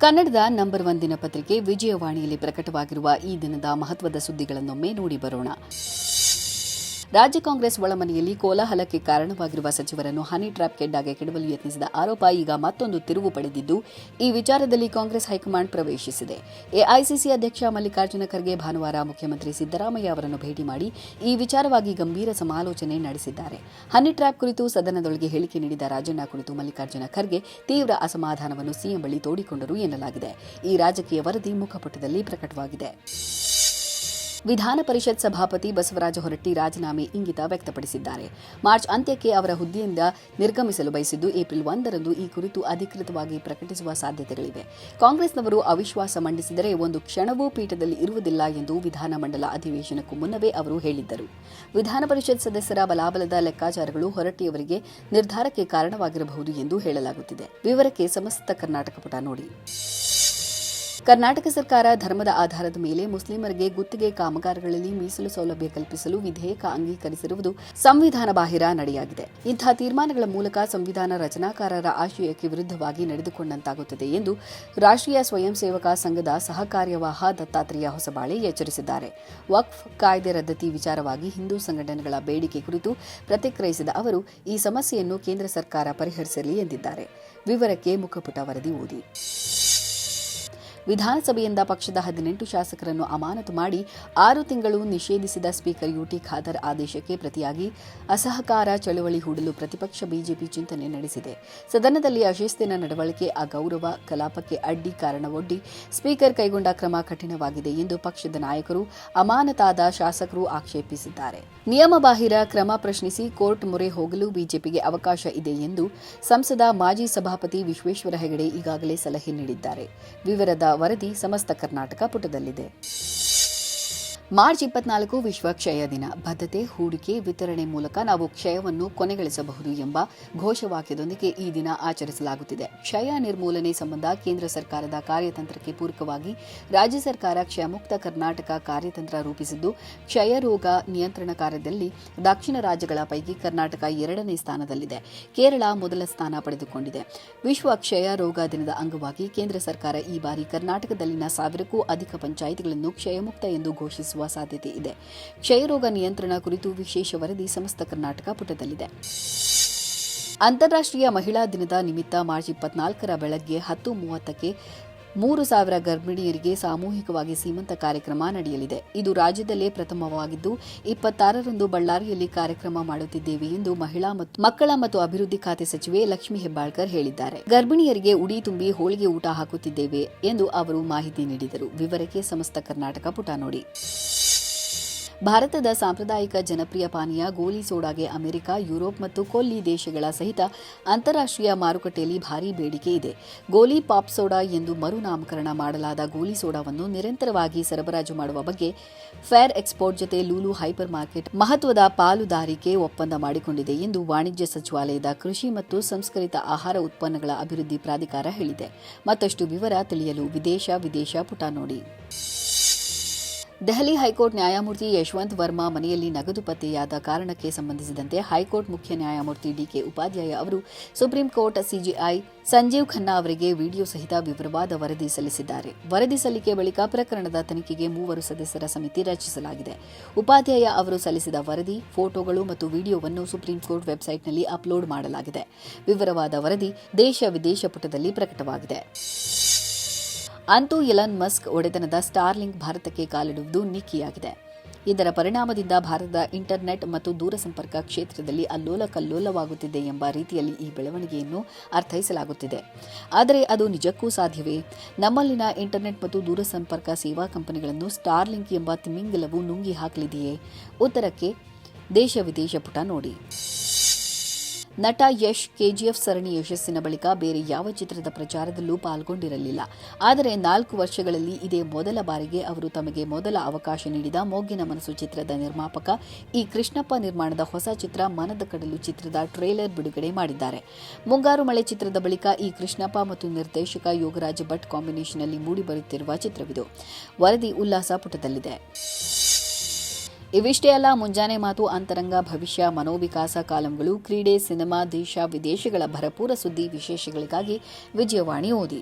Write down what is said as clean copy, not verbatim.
ಕನ್ನಡದ ನಂಬರ್ 1 ದಿನಪತ್ರಿಕೆ ವಿಜಯವಾಣಿಯಲ್ಲಿ ಪ್ರಕಟವಾಗಿರುವ ಈ ದಿನದ ಮಹತ್ವದ ಸುದ್ದಿಗಳನ್ನೊಮ್ಮೆ ನೋಡಿ ಬರೋಣ. ರಾಜ್ಯ ಕಾಂಗ್ರೆಸ್ ಒಳಮನೆಯಲ್ಲಿ ಕೋಲಾಹಲಕ್ಕೆ ಕಾರಣವಾಗಿರುವ ಸಚಿವರನ್ನು ಹನಿ ಟ್ರ್ಯಾಪ್ಗೆ ಕೆಡವಲು ಯತ್ನಿಸಿದ ಆರೋಪ ಈಗ ಮತ್ತೊಂದು ತಿರುವು ಪಡೆದಿದ್ದು, ಈ ವಿಚಾರದಲ್ಲಿ ಕಾಂಗ್ರೆಸ್ ಹೈಕಮಾಂಡ್ ಪ್ರವೇಶಿಸಿದೆ. ಎಐಸಿಸಿ ಅಧ್ಯಕ್ಷ ಮಲ್ಲಿಕಾರ್ಜುನ ಖರ್ಗೆ ಭಾನುವಾರ ಮುಖ್ಯಮಂತ್ರಿ ಸಿದ್ದರಾಮಯ್ಯ ಅವರನ್ನು ಭೇಟಿ ಮಾಡಿ ಈ ವಿಚಾರವಾಗಿ ಗಂಭೀರ ಸಮಾಲೋಚನೆ ನಡೆಸಿದ್ದಾರೆ. ಹನಿ ಟ್ರ್ಯಾಪ್ ಕುರಿತು ಸದನದೊಳಗೆ ಹೇಳಿಕೆ ನೀಡಿದ ರಾಜಣ್ಣ ಕುರಿತು ಮಲ್ಲಿಕಾರ್ಜುನ ಖರ್ಗೆ ತೀವ್ರ ಅಸಮಾಧಾನವನ್ನು ಸಿಎಂ ಬಳಿ ತೋಡಿಕೊಂಡರು ಎನ್ನಲಾಗಿದೆ. ಈ ರಾಜಕೀಯ ವರದಿ ಮುಖಪುಟದಲ್ಲಿ ಪ್ರಕಟವಾಗಿದೆ. ವಿಧಾನ ಪರಿಷತ್ ಸಭಾಪತಿ ಬಸವರಾಜ ಹೊರಟ್ಟಿ ರಾಜೀನಾಮೆ ಇಂಗಿತ ವ್ಯಕ್ತಪಡಿಸಿದ್ದಾರೆ. ಮಾರ್ಚ್ ಅಂತ್ಯಕ್ಕೆ ಅವರ ಹುದ್ದೆಯಿಂದ ನಿರ್ಗಮಿಸಲು ಬಯಸಿದ್ದು, ಏಪ್ರಿಲ್ 1ರಂದು ಈ ಕುರಿತು ಅಧಿಕೃತವಾಗಿ ಪ್ರಕಟಿಸುವ ಸಾಧ್ಯತೆಗಳಿವೆ. ಕಾಂಗ್ರೆಸ್ನವರು ಅವಿಶ್ವಾಸ ಮಂಡಿಸಿದರೆ ಒಂದು ಕ್ಷಣವೂ ಪೀಠದಲ್ಲಿ ಇರುವುದಿಲ್ಲ ಎಂದು ವಿಧಾನಮಂಡಲ ಅಧಿವೇಶನಕ್ಕೂ ಮುನ್ನವೇ ಅವರು ಹೇಳಿದ್ದರು. ವಿಧಾನ ಪರಿಷತ್ ಸದಸ್ಯರ ಬಲಾಬಲದ ಲೆಕ್ಕಾಚಾರಗಳು ಹೊರಟ್ಟಿಯವರಿಗೆ ನಿರ್ಧಾರಕ್ಕೆ ಕಾರಣವಾಗಿರಬಹುದು ಎಂದು ಹೇಳಲಾಗುತ್ತಿದೆ. ವಿವರಕ್ಕೆ ಸಮಸ್ತ ಕರ್ನಾಟಕ ಪುಟ ನೋಡಿ. ಕರ್ನಾಟಕ ಸರ್ಕಾರ ಧರ್ಮದ ಆಧಾರದ ಮೇಲೆ ಮುಸ್ಲಿಮರಿಗೆ ಗುತ್ತಿಗೆ ಕಾಮಗಾರಿಗಳಲ್ಲಿ ಮೀಸಲು ಸೌಲಭ್ಯ ಕಲ್ಪಿಸಲು ವಿಧೇಯಕ ಅಂಗೀಕರಿಸಿರುವುದು ಸಂವಿಧಾನ ಬಾಹಿರ ನಡೆಯಾಗಿದೆ. ಇಂತಹ ತೀರ್ಮಾನಗಳ ಮೂಲಕ ಸಂವಿಧಾನ ರಚನಾಕಾರರ ಆಶಯಕ್ಕೆ ವಿರುದ್ಧವಾಗಿ ನಡೆದುಕೊಂಡಂತಾಗುತ್ತದೆ ಎಂದು ರಾಷ್ಟ್ರೀಯ ಸ್ವಯಂ ಸೇವಕ ಸಂಘದ ಸಹ ಕಾರ್ಯವಾಹ ದತ್ತಾತ್ರೇಯ ಹೊಸಬಾಳೆ ಎಚ್ಚರಿಸಿದ್ದಾರೆ. ವಕ್ಫ್ ಕಾಯ್ದೆ ರದ್ದತಿ ವಿಚಾರವಾಗಿ ಹಿಂದೂ ಸಂಘಟನೆಗಳ ಬೇಡಿಕೆ ಕುರಿತು ಪ್ರತಿಕ್ರಿಯಿಸಿದ ಅವರು, ಈ ಸಮಸ್ಯೆಯನ್ನು ಕೇಂದ್ರ ಸರ್ಕಾರ ಪರಿಹರಿಸಲಿ ಎಂದಿದ್ದಾರೆ. ವಿವರಕ್ಕೆ ಮುಖಪುಟ ವರದಿ ಓದಿ. ವಿಧಾನಸಭೆಯಿಂದ ಪಕ್ಷದ 18 ಶಾಸಕರನ್ನು ಅಮಾನತು ಮಾಡಿ 6 ತಿಂಗಳು ನಿಷೇಧಿಸಿದ ಸ್ಪೀಕರ್ ಯುಟಿ ಖಾದರ್ ಆದೇಶಕ್ಕೆ ಪ್ರತಿಯಾಗಿ ಅಸಹಕಾರ ಚಳವಳಿ ಹೂಡಲು ಪ್ರತಿಪಕ್ಷ ಬಿಜೆಪಿ ಚಿಂತನೆ ನಡೆಸಿದೆ. ಸದನದಲ್ಲಿ ಅಶಿಸ್ತಿನ ನಡವಳಿಕೆ, ಅಗೌರವ, ಕಲಾಪಕ್ಕೆ ಅಡ್ಡಿ ಕಾರಣವೊಡ್ಡಿ ಸ್ಪೀಕರ್ ಕೈಗೊಂಡ ಕ್ರಮ ಕಠಿಣವಾಗಿದೆ ಎಂದು ಪಕ್ಷದ ನಾಯಕರು, ಅಮಾನತಾದ ಶಾಸಕರು ಆಕ್ಷೇಪಿಸಿದ್ದಾರೆ. ನಿಯಮಬಾಹಿರ ಕ್ರಮ ಪ್ರಶ್ನಿಸಿ ಕೋರ್ಟ್ ಮೊರೆ ಹೋಗಲು ಬಿಜೆಪಿಗೆ ಅವಕಾಶ ಇದೆ ಎಂದು ಸಂಸದ ಮಾಜಿ ಸಭಾಪತಿ ವಿಶ್ವೇಶ್ವರ ಹೆಗಡೆ ಈಗಾಗಲೇ ಸಲಹೆ ನೀಡಿದ್ದಾರೆ. ವಿವರದ ವರದಿ ಸಮಸ್ತ ಕರ್ನಾಟಕ ಪುಟದಲ್ಲಿದೆ. ಮಾರ್ಚ್ 24 ವಿಶ್ವ ಕ್ಷಯ ದಿನ. ಬದ್ಧತೆ, ಹೂಡಿಕೆ, ವಿತರಣೆ ಮೂಲಕ ನಾವು ಕ್ಷಯವನ್ನು ಕೊನೆಗಳಿಸಬಹುದು ಎಂಬ ಘೋಷವಾಕ್ಯದೊಂದಿಗೆ ಈ ದಿನ ಆಚರಿಸಲಾಗುತ್ತಿದೆ. ಕ್ಷಯ ನಿರ್ಮೂಲನೆ ಸಂಬಂಧ ಕೇಂದ್ರ ಸರ್ಕಾರದ ಕಾರ್ಯತಂತ್ರಕ್ಕೆ ಪೂರಕವಾಗಿ ರಾಜ್ಯ ಸರ್ಕಾರ ಕ್ಷಯಮುಕ್ತ ಕರ್ನಾಟಕ ಕಾರ್ಯತಂತ್ರ ರೂಪಿಸಿದ್ದು, ಕ್ಷಯ ರೋಗ ನಿಯಂತ್ರಣ ಕಾರ್ಯದಲ್ಲಿ ದಕ್ಷಿಣ ರಾಜ್ಯಗಳ ಪೈಕಿ ಕರ್ನಾಟಕ 2ನೇ ಸ್ಥಾನದಲ್ಲಿದೆ. ಕೇರಳ ಮೊದಲ ಸ್ಥಾನ ಪಡೆದುಕೊಂಡಿದೆ. ವಿಶ್ವ ಕ್ಷಯ ರೋಗ ದಿನದ ಅಂಗವಾಗಿ ಕೇಂದ್ರ ಸರ್ಕಾರ ಈ ಬಾರಿ ಕರ್ನಾಟಕದಲ್ಲಿನ 1000ಕ್ಕೂ ಅಧಿಕ ಪಂಚಾಯಿತಿಗಳನ್ನು ಕ್ಷಯಮುಕ್ತ ಎಂದು ಘೋಷಿಸುವ ಸಾಧ್ಯತೆ ಇದೆ. ಕ್ಷಯರೋಗ ನಿಯಂತ್ರಣ ಕುರಿತು ವಿಶೇಷ ವರದಿ ಸಮಸ್ತ ಕರ್ನಾಟಕ ಪುಟದಲ್ಲಿದೆ. ಅಂತಾರಾಷ್ಟ್ರೀಯ ಮಹಿಳಾ ದಿನದ ನಿಮಿತ್ತ ಮಾರ್ಚ್ 24ರ ಬೆಳಗ್ಗೆ 10:30ಕ್ಕೆ 3,000 ಗರ್ಭಿಣಿಯರಿಗೆ ಸಾಮೂಹಿಕವಾಗಿ ಸೀಮಂತ ಕಾರ್ಯಕ್ರಮ ನಡೆಯಲಿದೆ. ಇದು ರಾಜ್ಯದಲ್ಲೇ ಪ್ರಥಮವಾಗಿದ್ದು, 26ರಂದು ಬಳ್ಳಾರಿಯಲ್ಲಿ ಕಾರ್ಯಕ್ರಮ ಮಾಡುತ್ತಿದ್ದೇವೆ ಎಂದು ಮಕ್ಕಳ ಮತ್ತು ಅಭಿವೃದ್ಧಿ ಖಾತೆ ಸಚಿವೆ ಲಕ್ಷ್ಮೀ ಹೆಬ್ಬಾಳ್ಕರ್ ಹೇಳಿದ್ದಾರೆ. ಗರ್ಭಿಣಿಯರಿಗೆ ಉಡಿ ತುಂಬಿ ಹೋಳಿಗೆ ಊಟ ಹಾಕುತ್ತಿದ್ದೇವೆ ಎಂದು ಅವರು ಮಾಹಿತಿ ನೀಡಿದರು. ವಿವರಕ್ಕೆ ಸಮಸ್ತ ಕರ್ನಾಟಕ ಪುಟ ನೋಡಿ. ಭಾರತದ ಸಾಂಪ್ರದಾಯಿಕ ಜನಪ್ರಿಯ ಪಾನೀಯ ಗೋಲಿ ಸೋಡಾಗೆ ಅಮೆರಿಕ, ಯುರೋಪ್ ಮತ್ತು ಕೊಲ್ಲಿ ದೇಶಗಳ ಸಹಿತ ಅಂತಾರಾಷ್ಟ್ರೀಯ ಮಾರುಕಟ್ಟೆಯಲ್ಲಿ ಭಾರೀ ಬೇಡಿಕೆ ಇದೆ. ಗೋಲಿ ಪಾಪ್ ಸೋಡಾ ಎಂದು ಮರುನಾಮಕರಣ ಮಾಡಲಾದ ಗೋಲಿ ಸೋಡಾವನ್ನು ನಿರಂತರವಾಗಿ ಸರಬರಾಜು ಮಾಡುವ ಬಗ್ಗೆ ಫೇರ್ ಎಕ್ಸ್ಪೋರ್ಟ್ ಜೊತೆ ಲೂಲು ಹೈಪರ್ ಮಾರ್ಕೆಟ್ ಮಹತ್ವದ ಪಾಲುದಾರಿಕೆ ಒಪ್ಪಂದ ಮಾಡಿಕೊಂಡಿದೆ ಎಂದು ವಾಣಿಜ್ಯ ಸಚಿವಾಲಯದ ಕೃಷಿ ಮತ್ತು ಸಂಸ್ಕರಿತ ಆಹಾರ ಉತ್ಪನ್ನಗಳ ಅಭಿವೃದ್ಧಿ ಪ್ರಾಧಿಕಾರ ಹೇಳಿದೆ. ಮತ್ತಷ್ಟು ವಿವರ ತಿಳಿಯಲು ವಿದೇಶ ಪುಟ ನೋಡಿ. ದೆಹಲಿ ಹೈಕೋರ್ಟ್ ನ್ಯಾಯಮೂರ್ತಿ ಯಶವಂತ್ ವರ್ಮಾ ಮನೆಯಲ್ಲಿ ನಗದು ಪತ್ತೆಯಾದ ಕಾರಣಕ್ಕೆ ಸಂಬಂಧಿಸಿದಂತೆ ಹೈಕೋರ್ಟ್ ಮುಖ್ಯ ನ್ಯಾಯಮೂರ್ತಿ ಡಿಕೆ ಉಪಾಧ್ಯಾಯ ಅವರು supreme court CJI Sanjeev Khanna ಅವರಿಗೆ ವಿಡಿಯೋ ಸಹಿತ ವಿವರವಾದ ವರದಿ ಸಲ್ಲಿಸಿದ್ದಾರೆ. ವರದಿ ಸಲ್ಲಿಕೆ ಬಳಿಕ ಪ್ರಕರಣದ ತನಿಖೆಗೆ 3 ಸದಸ್ಯರ ಸಮಿತಿ ರಚಿಸಲಾಗಿದೆ. ಉಪಾಧ್ಯಾಯ ಅವರು ಸಲ್ಲಿಸಿದ ವರದಿ, ಫೋಟೋಗಳು ಮತ್ತು ವಿಡಿಯೋವನ್ನು ಸುಪ್ರೀಂ ಕೋರ್ಟ್ ವೆಬ್ಸೈಟ್ನಲ್ಲಿ ಅಪ್ಲೋಡ್ ಮಾಡಲಾಗಿದೆ. ವಿವರವಾದ ವರದಿ ದೇಶ ವಿದೇಶ ಪುಟದಲ್ಲಿ ಪ್ರಕಟವಾಗಿದೆ. ಅಂತೂ ಎಲಾನ್ ಮಸ್ಕ್ ಒಡೆತನದ ಸ್ಟಾರ್ಲಿಂಕ್ ಭಾರತಕ್ಕೆ ಕಾಲಿಡುವುದು ನಿಖಿಯಾಗಿದೆ. ಇದರ ಪರಿಣಾಮದಿಂದ ಭಾರತದ ಇಂಟರ್ನೆಟ್ ಮತ್ತು ದೂರಸಂಪರ್ಕ ಕ್ಷೇತ್ರದಲ್ಲಿ ಅಲ್ಲೋಲ ಕಲ್ಲೋಲವಾಗುತ್ತಿದೆ ಎಂಬ ರೀತಿಯಲ್ಲಿ ಈ ಬೆಳವಣಿಗೆಯನ್ನು ಅರ್ಥೈಸಲಾಗುತ್ತಿದೆ. ಆದರೆ ಅದು ನಿಜಕ್ಕೂ ಸಾಧ್ಯವೇ? ನಮ್ಮಲ್ಲಿನ ಇಂಟರ್ನೆಟ್ ಮತ್ತು ದೂರಸಂಪರ್ಕ ಸೇವಾ ಕಂಪನಿಗಳನ್ನು ಸ್ಟಾರ್ಲಿಂಕ್ ಎಂಬ ತಿಮಿಂಗಲವು ನುಂಗಿ ಹಾಕಲಿದೆಯೇ? ಉತ್ತರಕ್ಕೆ ದೇಶ ವಿದೇಶ ಪುಟ ನೋಡಿ. ನಟ ಯಶ್ ಕೆಜಿಎಫ್ ಸರಣಿ ಯಶಸ್ಸಿನ ಬಳಿಕ ಬೇರೆ ಯಾವ ಚಿತ್ರದ ಪ್ರಚಾರದಲ್ಲೂ ಪಾಲ್ಗೊಂಡಿರಲಿಲ್ಲ. ಆದರೆ 4 ವರ್ಷಗಳಲ್ಲಿ ಇದೇ ಮೊದಲ ಬಾರಿಗೆ ಅವರು ತಮಗೆ ಮೊದಲ ಅವಕಾಶ ನೀಡಿದ ಮೊಗ್ಗಿನ ಮನಸ್ಸು ಚಿತ್ರದ ನಿರ್ಮಾಪಕ ಇ ಕೃಷ್ಣಪ್ಪ ನಿರ್ಮಾಣದ ಹೊಸ ಚಿತ್ರ ಮನದ ಕಡಲು ಚಿತ್ರದ ಟ್ರೇಲರ್ ಬಿಡುಗಡೆ ಮಾಡಿದ್ದಾರೆ. ಮುಂಗಾರು ಮಳೆ ಚಿತ್ರದ ಬಳಿಕ ಇ ಕೃಷ್ಣಪ್ಪ ಮತ್ತು ನಿರ್ದೇಶಕ ಯೋಗರಾಜ್ ಭಟ್ ಕಾಂಬಿನೇಷನ್ನಲ್ಲಿ ಮೂಡಿಬರುತ್ತಿರುವ ಚಿತ್ರವಿದು. ವರದಿ ಉಲ್ಲಾಸ ಪುಟದಲ್ಲಿದೆ. ಇವಿಷ್ಟೇ ಅಲ್ಲ, ಮುಂಜಾನೆ ಮಾತು, ಅಂತರಂಗ, ಭವಿಷ್ಯ, ಮನೋವಿಕಾಸ ಕಾಲಂಗಳು, ಕ್ರೀಡೆ, ಸಿನಿಮಾ, ದೇಶ ವಿದೇಶಗಳ ಭರಪೂರ ಸುದ್ದಿ ವಿಶೇಷಗಳಿಗಾಗಿ ವಿಜಯವಾಣಿ ಓದಿ.